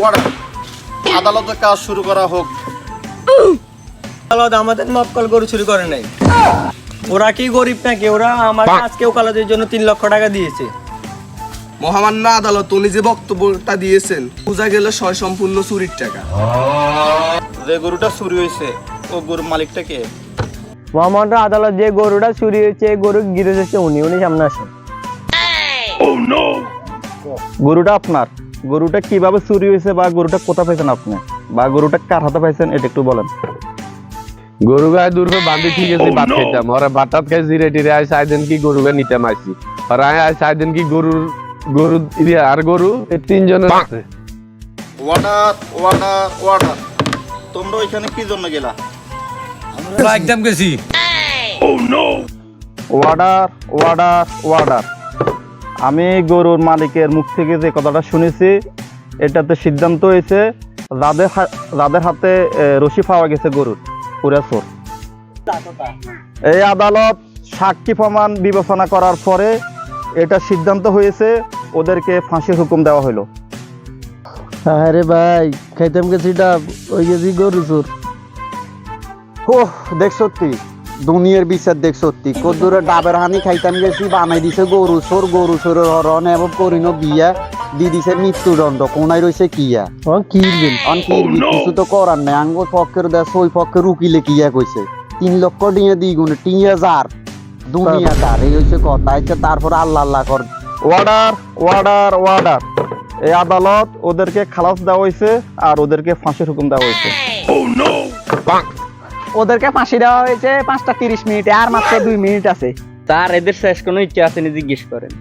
Order আদালতে কাজ শুরু করা হোক। আদালত আমাদের মক্কল গরু চুরি করে নাই। ওরা কি গরিব নাকি? ওরা আমার আজকে ওকালতের জন্য 3 লক্ষ টাকা দিয়েছে। মহামান্য আদালত উনি যে বক্তব্যটা দিয়েছেন বোঝা গেল সম্পূর্ণ চুরির টাকা। যে গরুটা চুরি হয়েছে ও গরুর মালিকটা কে? মহামান্য আদালত যে গরুটা চুরি হয়েছে গরু গিরে যাচ্ছে উনি সামনে আসেন। গরুটা আপনার? গরুটা কিভাবে চুরি হয়েছে বা গরুটা কোথা পাইছেন আপনি, বা গরুটা কার হাতে পাইছেন এটা একটু বলেন। গরু গায়ে দূর বান্ধি ঠিক আছে, ভাত খাইতাম ওরা বাটাত খাই জিরে টিরে আয় সাইদিন কি গরু গায়ে নিতে মাইছি আর আয় সাইদিন কি গরু আর গরু এই 3 জনের আছে। ওয়ার্ডার ওয়ার্ডার ওয়ার্ডার, তোমরা ওইখানে কি জন্য গেলা? একদম গেছি। ওয়ার্ডার ওয়ার্ডার ওয়ার্ডার, আমি গরুর মালিকের মুখ থেকে যে কথাটা শুনেছি এটাতে সিদ্ধান্ত হয়েছে যাদের হাতে রশি পাওয়া গেছে গরুর পুরা চোর। এই আদালত সাক্ষী প্রমাণ বিবেচনা করার পরে এটা সিদ্ধান্ত হয়েছে ওদেরকে ফাঁসির হুকুম দেওয়া হলো। আরে ভাই খাইতাম গেছি ডাব, ওই গেছি গরু চোর। ওহ দেখ সত্যি দুনিয়ার বিচার দেখ সত্যি কদ্দুরে ডাবের হানি খাইতাম গেছি বানাই দিছে গরু চোরের হরণ এবং করিনো বিয়া দি দিছে মৃত্যুদণ্ড। কোনায় রয়েছে কিয়া কিছু তো করার নাই। আঙ্গ পক্ষের দেশ ওই পক্ষের উকিলে কিয়া কইছে 3 লক্ষ টিয়া দ্বিগুণে টিয়া যার দুনিয়া তার এই হচ্ছে কথা। আচ্ছা তারপর আল্লাহ আল্লাহ কর। ওয়ার্ডার ওয়ার্ডার ওয়ার্ডার, এই আদালত ওদেরকে খালাস দেওয়া হয়েছে আর ওদেরকে ফাঁসির হুকুম দেওয়া হয়েছে। ওদেরকে ফাঁসি দেওয়া হয়েছে 5টা 30 মিনিটে, আর মাত্র 2 মিনিট আছে। তার এদের শেষ কোনো ইচ্ছা আছে নি জিজ্ঞেস করেন।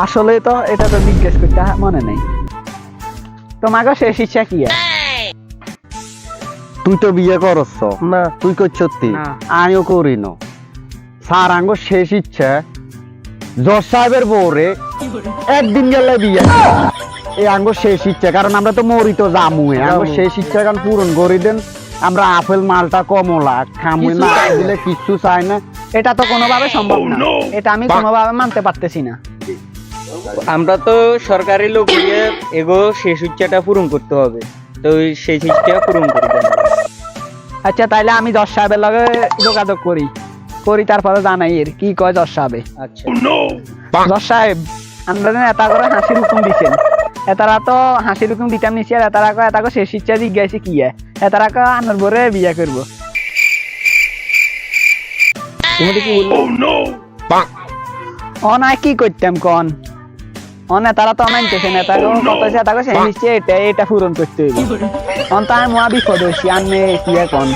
আসলে তো এটা তো জিজ্ঞেস করতে মনে নেই। তোমাকে শেষ ইচ্ছা কি? তুই তো বিয়ে করছ না। তুই কর সত্যি? না। আমিও করি ন। স্যার আঙ্গ শেষ ইচ্ছা জজ সাহেবের বউরে একদিন গেলে বিয়ে এই আঙ্গ শেষ ইচ্ছা, কারণ আমরা তো মরি তো জামুয়ে। আঙ্গ শেষ ইচ্ছা কারণ পূরণ করে দেন। আমরা আপেল মালটা কমলা খামুই না দিলে কিচ্ছু চাই না। এটা তো কোনোভাবে সম্ভব না। এটা আমি কোনোভাবে মানতে পারতেছি না। আমরা তো সরকারি লোক হয়ে এগো শেষ ইচ্ছাটা পূরণ করতে হবে, তো ওই শেষ ইচ্ছা পূরণ করে দেন। আচ্ছা তাইলে আমি জজ সাহেবের লগে যোগাযোগ করি তারপরে জানাই এর কি কয় জজ সাহেবে। আচ্ছা জজ সাহেব, আমরা এটা করে হাসির হুকুম দিচ্ছেন, এতারা তো হাসির হুকুম দিতাম নিছি আর এতারা শেষ ইচ্ছা জিজ্ঞাসি কি এতারা আনার পরে বিয়ে করবো। তুমি কি অনায় কি করতাম কন? তারা তো মানতেছে না, এটা পূরণ করতে হইব। অন তো আমি বিপদ হয়েছি, আনে কি এখন